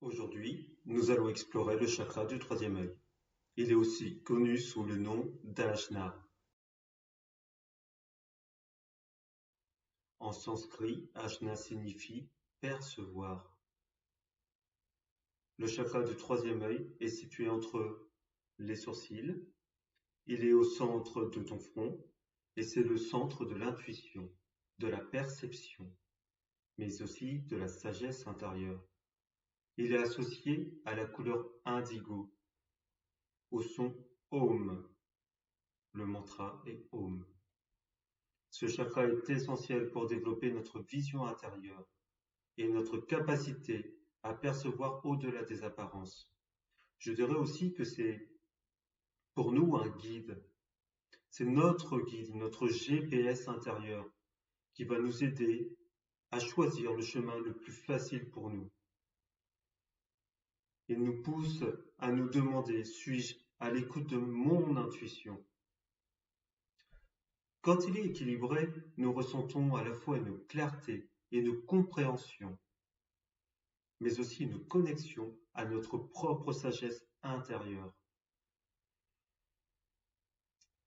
Aujourd'hui, nous allons explorer le chakra du troisième œil. Il est aussi connu sous le nom d'Ajna. En sanskrit, Ajna signifie percevoir. Le chakra du troisième œil est situé entre les sourcils. Il est au centre de ton front et c'est le centre de l'intuition, de la perception, mais aussi de la sagesse intérieure. Il est associé à la couleur indigo, au son Om. Le mantra est Om. Ce chakra est essentiel pour développer notre vision intérieure et notre capacité à percevoir au-delà des apparences. Je dirais aussi que c'est pour nous un guide. C'est notre guide, notre GPS intérieur qui va nous aider à choisir le chemin le plus facile pour nous. Il nous pousse à nous demander, suis-je à l'écoute de mon intuition? Quand il est équilibré, nous ressentons à la fois une clarté et une compréhension, mais aussi une connexion à notre propre sagesse intérieure.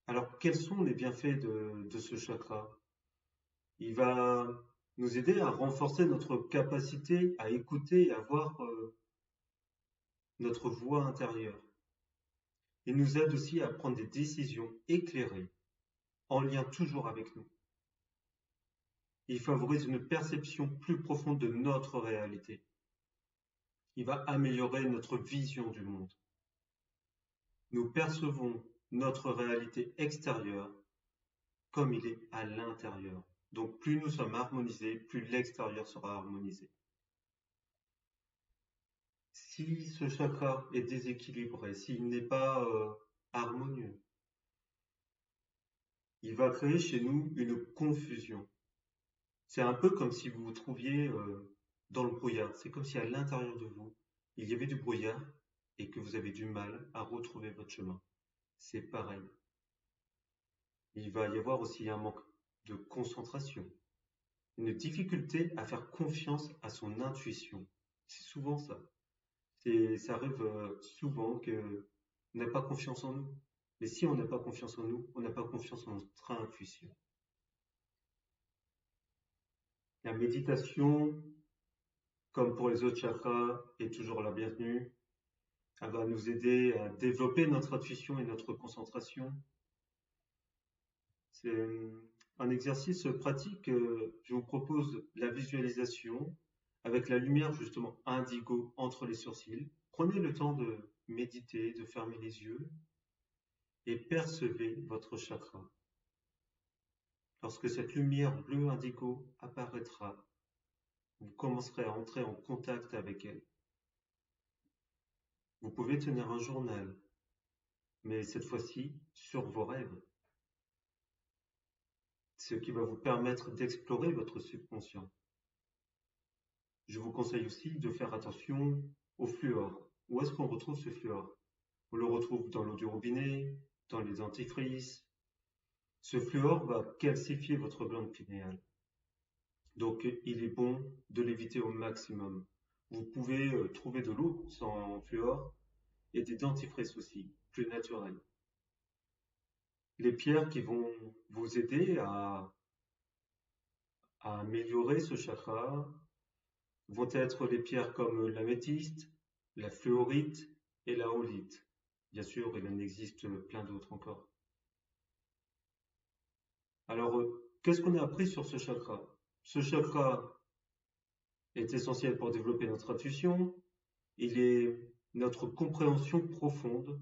Alors, quels sont les bienfaits de ce chakra? Il va nous aider à renforcer notre capacité à écouter et à voir notre voix intérieure. Il nous aide aussi à prendre des décisions éclairées, en lien toujours avec nous. Il favorise une perception plus profonde de notre réalité. Il va améliorer notre vision du monde. Nous percevons notre réalité extérieure comme il est à l'intérieur. Donc plus nous sommes harmonisés, plus l'extérieur sera harmonisé. Si ce chakra est déséquilibré, s'il n'est pas harmonieux, il va créer chez nous une confusion. C'est un peu comme si vous vous trouviez dans le brouillard. C'est comme si à l'intérieur de vous, il y avait du brouillard et que vous avez du mal à retrouver votre chemin. C'est pareil. Il va y avoir aussi un manque de concentration, une difficulté à faire confiance à son intuition. C'est souvent ça. Ça arrive souvent qu'on n'a pas confiance en nous. Mais si on n'a pas confiance en nous, on n'a pas confiance en notre intuition. La méditation, comme pour les autres chakras, est toujours la bienvenue. Elle va nous aider à développer notre intuition et notre concentration. C'est un exercice pratique. Je vous propose la visualisation avec la lumière justement indigo entre les sourcils. Prenez le temps de méditer, de fermer les yeux et percevez votre chakra. Lorsque cette lumière bleu indigo apparaîtra, vous commencerez à entrer en contact avec elle. Vous pouvez tenir un journal, mais cette fois-ci sur vos rêves, ce qui va vous permettre d'explorer votre subconscient. Je vous conseille aussi de faire attention au fluor. Où est-ce qu'on retrouve ce fluor? On le retrouve dans l'eau du robinet, dans les dentifrices. Ce fluor va calcifier votre glande pinéale. Donc il est bon de l'éviter au maximum. Vous pouvez trouver de l'eau sans fluor et des dentifrices aussi, plus naturels. Les pierres qui vont vous aider à améliorer ce chakra vont être les pierres comme l'améthyste, la fluorite et la holite. Bien sûr, il en existe plein d'autres encore. Alors, qu'est-ce qu'on a appris sur ce chakra? Ce chakra est essentiel pour développer notre intuition. Il est notre compréhension profonde.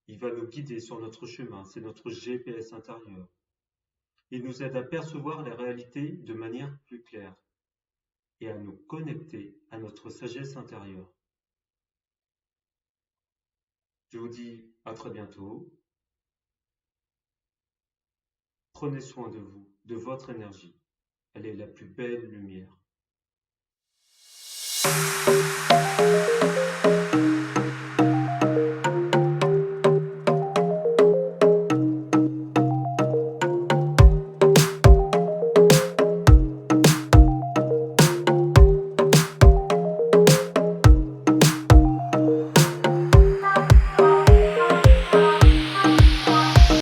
Il va nous guider sur notre chemin. C'est notre GPS intérieur. Il nous aide à percevoir la réalité de manière plus claire et à nous connecter à notre sagesse intérieure. Je vous dis à très bientôt. Prenez soin de vous, de votre énergie. Elle est la plus belle lumière.